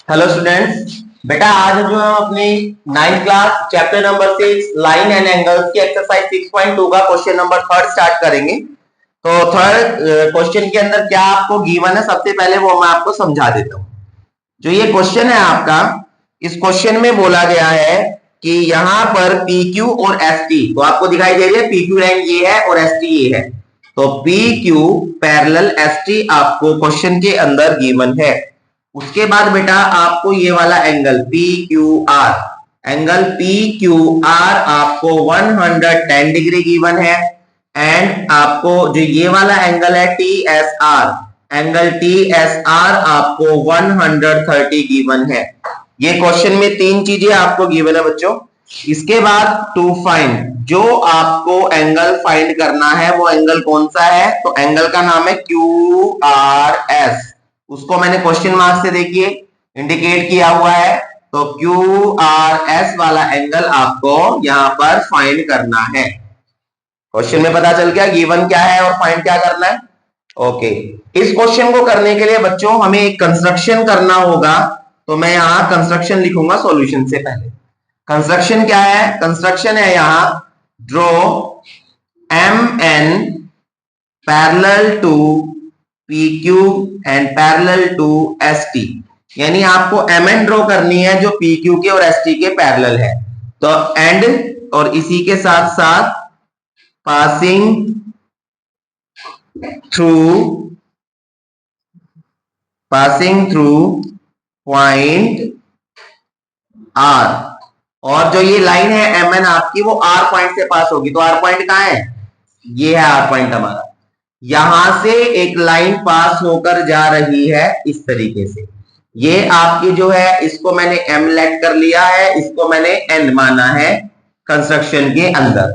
Hello students, बेटा आज जो हम अपनी 9th class chapter number 6 line and angles की एक्सरसाइज 6.2 का क्वेश्चन नंबर 3 स्टार्ट करेंगे। तो थर्ड क्वेश्चन के अंदर क्या आपको गिवन है, सबसे पहले वो मैं आपको समझा देता हूँ। जो ये क्वेश्चन है आपका, इस क्वेश्चन में बोला गया है कि यहाँ पर PQ और ST, तो आपको दिखाई दे रही है PQ लाइन ये है और ST ये है, तो PQ पैरेलल ST आपको क्वेश्चन के अंदर गिवन है। उसके बाद बेटा आपको ये वाला एंगल PQR, एंगल PQR आपको 110 डिग्री गिवन है। एंड आपको जो ये वाला एंगल है TSR, एंगल TSR आपको 130 गिवन है। ये क्वेश्चन में तीन चीजें आपको गिवन है बच्चों। इसके बाद टू फाइंड, जो आपको एंगल फाइंड करना है वो एंगल कौन सा है, तो एंगल का नाम है QRS। उसको मैंने क्वेश्चन मार्क से देखिए इंडिकेट किया हुआ है, तो QRS वाला एंगल आपको यहां पर फाइंड करना है। क्वेश्चन में पता चल गया गिवन क्या है और फाइंड क्या करना है। ओके, इस क्वेश्चन को करने के लिए बच्चों हमें एक कंस्ट्रक्शन करना होगा, तो मैं यहां कंस्ट्रक्शन लिखूंगा सॉल्यूशन से पहले। कंस्ट्रक्शन क्या है, कंस्ट्रक्शन है यहां draw MN parallel to PQ and parallel to ST, यानी आपको MN ड्रॉ करनी है जो PQ के और ST के पैरेलल है। तो एंड और इसी के साथ साथ पासिंग थ्रू पॉइंट R, और जो ये लाइन है MN आपकी वो R पॉइंट से पास होगी। तो R पॉइंट कहां है, ये है R पॉइंट हमारा। यहां से एक लाइन पास होकर जा रही है इस तरीके से। ये आपकी जो है इसको मैंने M लेट कर लिया है, इसको मैंने N माना है कंस्ट्रक्शन के अंदर।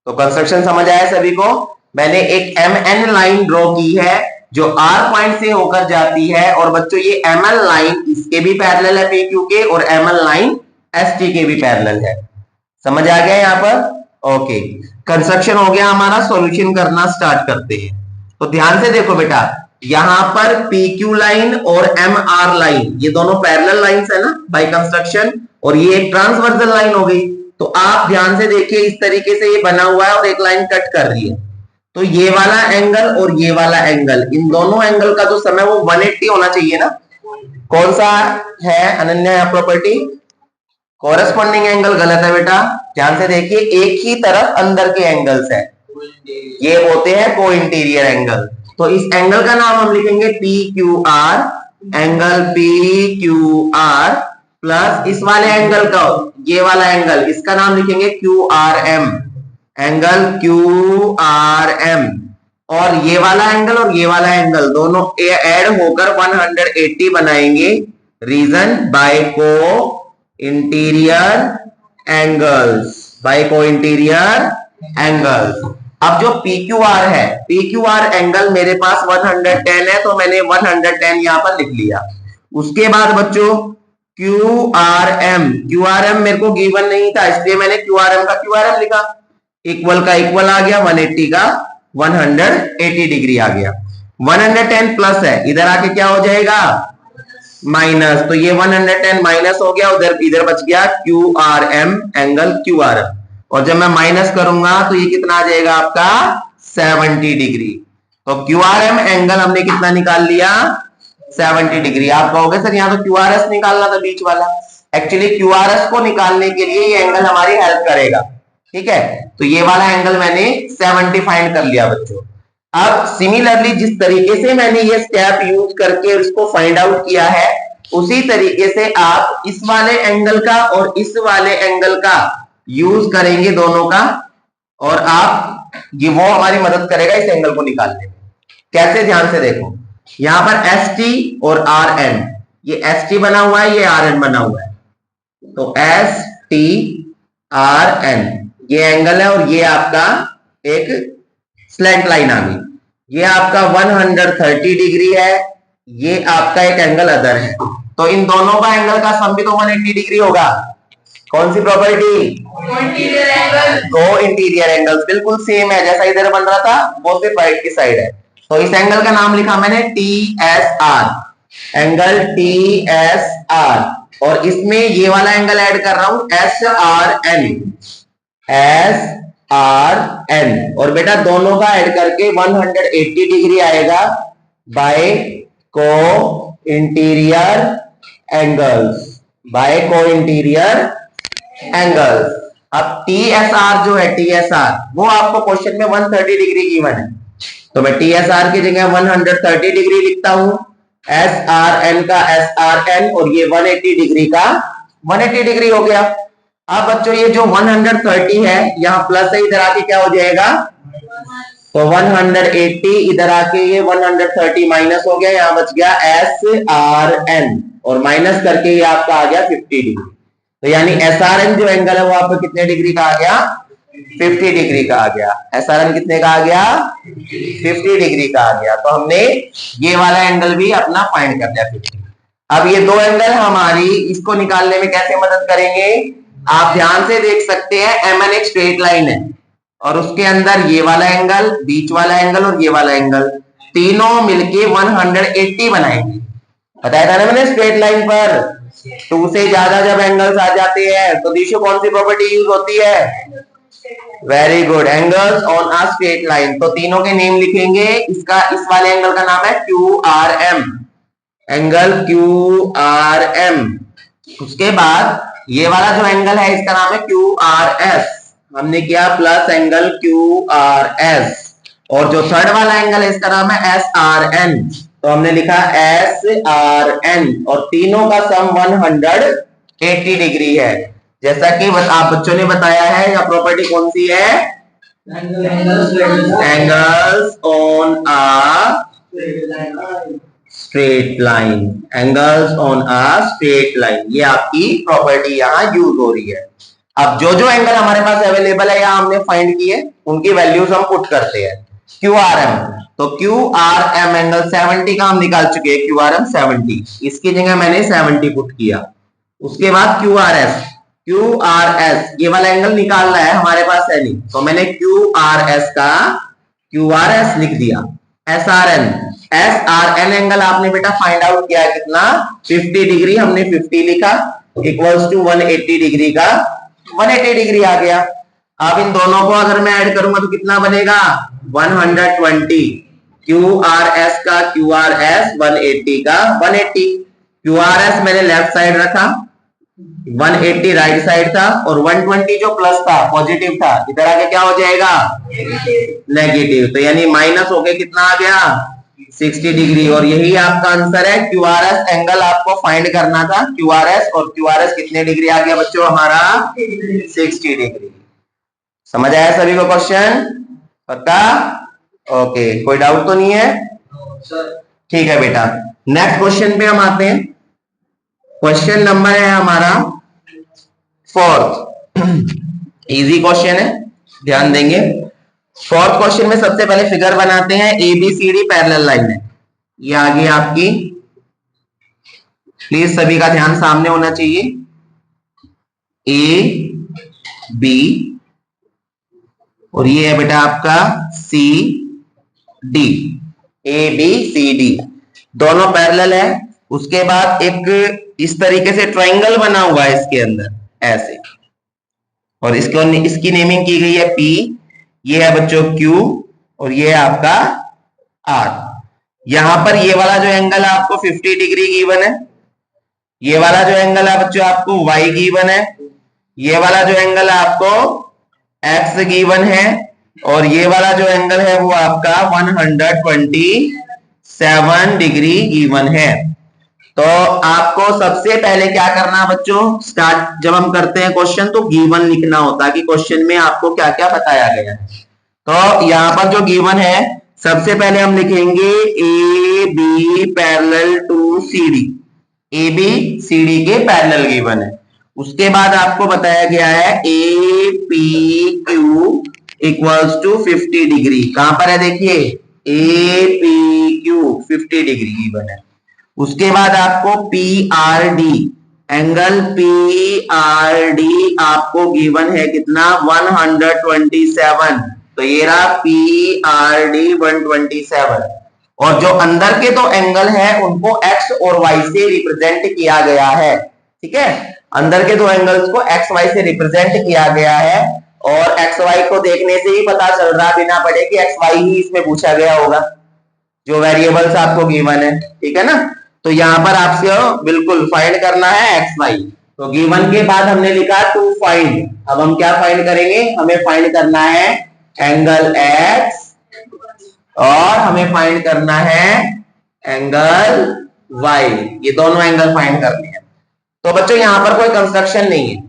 तो कंस्ट्रक्शन समझ आया सभी को। मैंने एक MN लाइन ड्रॉ की है जो R पॉइंट से होकर जाती है, और बच्चों ये ML लाइन इसके भी पैरेलल है PQ के, और ML लाइन ST के भी पैरेलल है। समझ आ गया यहाँ पर। ओके, कंस्ट्रक्शन हो गया हमारा, सॉल्यूशन करना स्टार्ट करते हैं। तो ध्यान से देखो बेटा, यहां पर PQ लाइन और MR लाइन ये दोनों पैरेलल लाइंस है ना बाय कंस्ट्रक्शन, और ये एक ट्रांसवर्सल लाइन हो गई। तो आप ध्यान से देखिए, इस तरीके से ये बना हुआ है और एक लाइन कट कर रही है। तो ये वाला एंगल और ये वाला एंगल, इन दोनों एंगल का जो समय वो 180 होना चाहिए ना। कौन सा है अनन्या प्रॉपर्टी, कॉरेस्पॉन्डिंग एंगल गलत है बेटा। ध्यान से देखिए, एक ही तरफ अंदर के एंगल्स है, ये होते हैं को इंटीरियर एंगल। तो इस एंगल का नाम हम लिखेंगे PQR, एंगल PQR प्लस इस वाले एंगल का, ये वाला एंगल, इसका नाम लिखेंगे QRM, एंगल QRM। और ये वाला एंगल और ये वाला एंगल दोनों ऐड होकर 180 बनाएंगे, रीजन बाय को इंटीरियर एंगल्स, बाय को इंटीरियर एंगल्स। अब जो PQR है, PQR एंगल मेरे पास 110 है, तो मैंने 110 यहां पर लिख लिया। उसके बाद बच्चों QRM, QRM मेरे को गिवन नहीं था, इसलिए मैंने QRM का QRM लिखा। इक्वल का इक्वल आ गया, 180 का 180 डिग्री आ गया। 110 प्लस है, इधर आके क्या हो जाएगा माइनस, तो ये 110 माइनस हो गया, उधर इधर बच गया QRM, एंगल QRM। और जब मैं माइनस करूंगा तो ये कितना आ जाएगा आपका 70 डिग्री। तो QRM एंगल हमने कितना निकाल लिया 70 डिग्री। आप कहोगे सर यहाँ तो QRS निकालना था बीच वाला। एक्चुअली QRS को निकालने के लिए ये एंगल हमारी हेल्प करेगा, ठीक है। तो ये वाला एंगल मैंने 70 फाइंड कर लिया बच्चों। अब सिमिलरली जिस तरीके से मैंने ये स्टेप यूज करके इसको फाइंड आउट किया है, उसी तरीके से आप इस वाले एंगल का और इस वाले एंगल का यूज करेंगे दोनों का, और आप ये वो हमारी मदद करेगा इस एंगल को निकालने में। कैसे, ध्यान से देखो, यहां पर ST और RN, ये ST बना हुआ है, ये RN बना हुआ है। तो ST RN ये एंगल है, और ये आपका एक स्लैंट लाइन आ गई। ये आपका 130 डिग्री है, ये आपका एक एंगल अदर है। तो इन दोनों का एंगल का सम भी तो 180 डिग्री होगा। कौन सी प्रॉपर्टी, दो इंटीरियर एंगल्स बिल्कुल सेम है, जैसा इधर बन रहा था वो सिर्फ राइट की साइड है। तो इस एंगल का नाम लिखा मैंने TSR, angle T S R, और इसमें ये वाला एंगल ऐड कर रहा हूं S R N, S R N, और बेटा दोनों का ऐड करके 180 डिग्री आएगा बाय को इंटीरियर एंगल्स, बाय को इंटीरियर एंगल्स। अब टी एस आर जो है, टी एस आर वो आपको क्वेश्चन में 130 डिग्री गिवन है, तो मैं टी एस आर की जगह 130 डिग्री लिखता हूं, एस आर एन का एस आर एन, और ये 180 डिग्री का 180 डिग्री हो गया। अब बच्चों ये जो 130 है यहाँ प्लस है, इधर आके क्या हो जाएगा, तो 180 इधर आके ये 130 माइनस हो गया, यहाँ बच गया एस आर एन, और माइनस करके ये आपका आ गया 50 डिग्री। तो यानी एस आर एन जो एंगल है वो आपको कितने डिग्री का आ गया, 50 डिग्री का आ गया। एस आर एन कितने का आ गया, 50 डिग्री का आ गया। तो हमने ये वाला एंगल भी अपना फाइंड कर लिया 50। अब ये दो एंगल हमारी इसको निकालने में कैसे मदद करेंगे, आप ध्यान से देख सकते हैं, एमएन एक स्ट्रेट लाइन है और उसके अंदर ये वाला एंगल, बीच वाला एंगल और ये वाला एंगल, तीनों मिलके 180 बनाएंगे। बताया था ना मैंने, स्ट्रेट लाइन पर 2 से ज्यादा जब एंगल्स आ जाते हैं तो दिशो कौन सी प्रॉपर्टी यूज होती है, very good, angles on a straight line. तो तीनों के नेम लिखेंगे, इसका इस वाले एंगल का नाम है Q R M, angle Q R M. उसके बाद ये वाला जो एंगल है इसका नाम है क्यू आर एस, हमने किया plus angle Q R S, और जो थर्ड वाला एंगल है इसका नाम है एस आर एन, तो हमने लिखा एस आर एन, और तीनों का सम 180 डिग्री है। जैसा कि आप बच्चों ने बताया है, या प्रॉपर्टी कौन सी है, angles on uh straight line, angles on a straight line, ये आपकी प्रॉपर्टी यहाँ यूज हो रही है। अब जो जो एंगल हमारे पास अवेलेबल है यहाँ हमने फाइंड किए, उनकी वैल्यूज हम पुट करते हैं। क्यू आर एम, तो क्यू आर एम एंगल 70 का हम निकाल चुके हैं, क्यू आर एम 70, इसकी जगह मैंने 70 पुट किया। उसके बाद Q R S, Q R S ये वाला एंगल निकालना है, हमारे पास है नहीं, तो मैंने क्यू आर एस का क्यू आर एस लिख दिया। S R N, S R N angle आपने बेटा फाइंड आउट किया कितना, 50 डिग्री, हमने 50 लिखा, इक्वल्स टू 180 डिग्री का 180 डिग्री आ गया। अब इन दोनों को अगर मैं ऐड करूंगा तो कितना बनेगा, 120, क्यू आर एस का क्यू आर एस 180 का 180, क्यू आर एस मैंने लेफ्ट साइड रखा, 180 राइट साइड था, और 120 जो प्लस था पॉजिटिव था, इधर आके क्या हो जाएगा, नेगेटिव, तो यानी माइनस हो गया, कितना आ गया 60 डिग्री। और यही आपका आंसर है, क्यू आर एस एंगल आपको फाइंड करना था, क्यू आर एस, और क्यू आर एस कितने डिग्री आ गया बच्चों हमारा, 60 डिग्री। समझ आया सभी को क्वेश्चन, पक्का, ओके, कोई डाउट तो नहीं है, ठीक है बेटा। नेक्स्ट क्वेश्चन पे हम आते हैं, क्वेश्चन नंबर है हमारा 4th, इजी क्वेश्चन है, ध्यान देंगे। 4th क्वेश्चन में सबसे पहले फिगर बनाते हैं, ABCD पैरेलल लाइन है, ये आगे आपकी, प्लीज सभी का ध्यान सामने होना चाहिए, A B और ये है बेटा आपका CD, ABCD दोनों पैरेलल है। उसके बाद एक इस तरीके से ट्रायंगल बना हुआ है इसके अंदर ऐसे, और इसकी नेमिंग की गई है P, ये है बच्चों Q, और ये है आपका R। यहां पर ये वाला जो एंगल है आपको 50 डिग्री गिवन है, ये वाला जो एंगल है बच्चों आपको Y गिवन है, ये वाला जो एंगल है आपको X गिवन है, और ये वाला जो एंगल है वो आपका 127 डिग्री गिवन है। तो आपको सबसे पहले क्या करना है बच्चों, स्टार्ट जब हम करते हैं क्वेश्चन तो गिवन लिखना होता है कि क्वेश्चन में आपको क्या क्या बताया गया है। तो यहाँ पर जो गिवन है सबसे पहले हम लिखेंगे A B parallel to C D, A B C D के पैरेलल गिवन है। उसके बाद आपको बताया गया है A P Q equals to 50 degree, कहां पर है देखिए, A P Q 50 degree given है। उसके बाद आपको P R D, angle P R D आपको गिवन है कितना, 127, तो ये रहा पी आर डी 127। और जो अंदर के दो एंगल है उनको एक्स और वाई से रिप्रेजेंट किया गया है। ठीक है, अंदर के दो एंगल्स को एक्स वाई से रिप्रेजेंट किया गया है और एक्स वाई को देखने से ही पता चल रहा बिना पढ़े कि एक्स वाई ही इसमें पूछा गया होगा, जो वेरिएबल्स आपको गिवन है। ठीक है ना, तो यहां पर आपसे बिल्कुल फाइंड करना है एक्स वाई। तो गिवन के बाद हमने लिखा टू फाइंड, अब हम क्या फाइंड करेंगे, हमें फाइंड करना है एंगल एक्स और हमें फाइंड करना है एंगल वाई, ये दोनों एंगल फाइंड करने हैं। तो बच्चों यहां पर कोई कंस्ट्रक्शन नहीं है,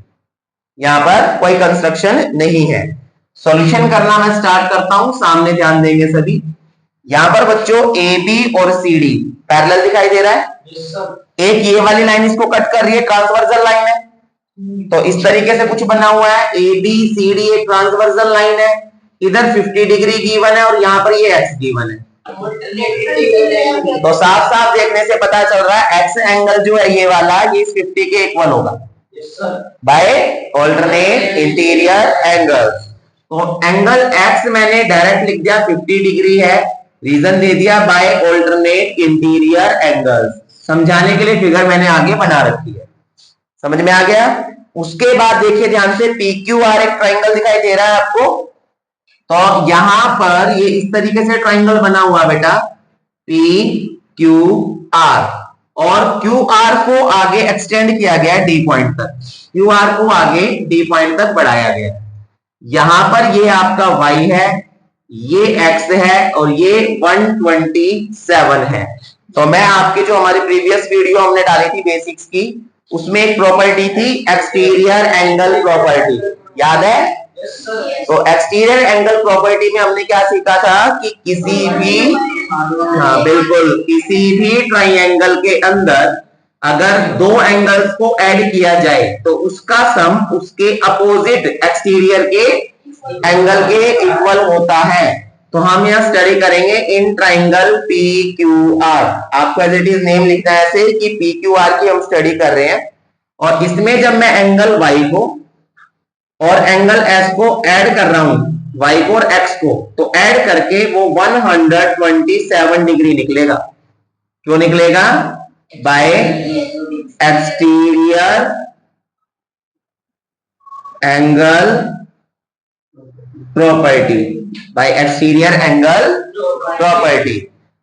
यहां पर कोई कंस्ट्रक्शन नहीं है। सॉल्यूशन करना मैं स्टार्ट करता हूं, सामने ध्यान देंगे सभी। यहां पर बच्चों ए बी और सी डी पैरेलल दिखाई दे रहा है। एक ये वाली लाइन इसको कट कर रही है, ट्रांसवर्सल लाइन है। तो इस तरीके से कुछ बना हुआ है, ए बी सी डी एक ट्रांसवर्सल लाइन है, इधर 50 डिग्री गिवन है और यहाँ पर ये एक्स गिवन है। तो साफ साफ देखने से पता चल रहा है एक्स एंगल जो है ये वाला, ये 50 के इक्वल होगा बाय ऑल्टरनेट इंटीरियर एंगल्स। तो एंगल एक्स मैंने डायरेक्ट लिख दिया 50 डिग्री है, रीजन दे दिया बाय ऑल्टरनेट इंटीरियर एंगल्स। समझाने के लिए फिगर मैंने आगे बना रखी है, समझ में आ गया। उसके बाद देखिए ध्यान से, पी क्यू आर एक ट्राइंगल दिखाई दे रहा है आपको। तो यहां पर ये इस तरीके से ट्राइंगल बना हुआ बेटा, पी क्यू आर, और क्यू आर को आगे एक्सटेंड किया गया डी पॉइंट तक, क्यू आर को आगे डी पॉइंट तक बढ़ाया गया। यहां पर ये आपका y है, ये x है और ये 127 है। तो मैं आपके जो हमारी प्रीवियस वीडियो हमने डाली थी बेसिक्स की, उसमें एक प्रॉपर्टी थी एक्सटीरियर एंगल प्रॉपर्टी, याद है। तो एक्सटीरियर एंगल प्रॉपर्टी में हमने क्या सीखा था कि किसी भी, हाँ बिल्कुल, किसी भी ट्राइंगल के अंदर अगर दो एंगल्स को ऐड किया जाए तो उसका सम उसके अपोजिट एक्सटीरियर के एंगल के इक्वल होता है। तो हम यहां स्टडी करेंगे in triangle P Q R. आपको एज इट इज नेम लिखना है ऐसे कि पी क्यू आर की हम स्टडी कर रहे हैं। और इसमें जब मैं एंगल वाई को और एंगल एस को ऐड कर रहा हूं, वाई को और एक्स को, तो ऐड करके वो 127 डिग्री निकलेगा। क्यों निकलेगा? Bye exterior angle property, bye exterior angle property.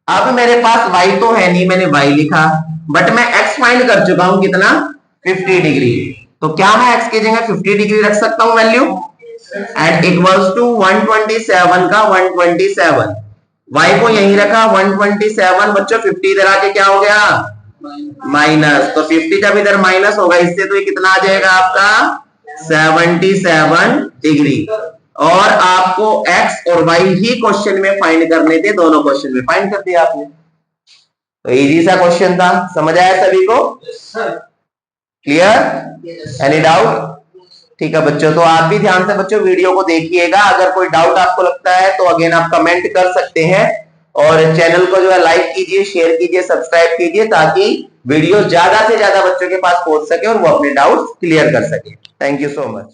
अब मेरे पास y तो है नहीं, मैंने y लिखा, बट मैं x फाइंड कर चुका हूं, कितना? 50 डिग्री। तो क्या मैं x की जगह 50 डिग्री रख सकता हूं वैल्यू, एंड इक्वल्स टू 127 का 127, y को यहीं रखा 127। बच्चों 50 इधर आके क्या हो गया? माइनस। तो 50 जब इधर माइनस होगा इससे, तो ये कितना आ जाएगा आपका? 77 डिग्री। और आपको x और y ही क्वेश्चन में फाइंड करने थे, दोनों क्वेश्चन में फाइंड कर दिया आपने। तो इजी सा क्वेश्चन था, समझ आया सभी को? क्लियर? Any doubt? ठीक है बच्चों, तो आप भी ध्यान से बच्चों वीडियो को देखिएगा। अगर कोई डाउट आपको लगता है तो अगेन आप कमेंट कर सकते हैं, और चैनल को जो है लाइक कीजिए, शेयर कीजिए, सब्सक्राइब कीजिए, ताकि वीडियो ज्यादा से ज्यादा बच्चों के पास पहुंच सके और वो अपने डाउट्स क्लियर कर सके। Thank you so much.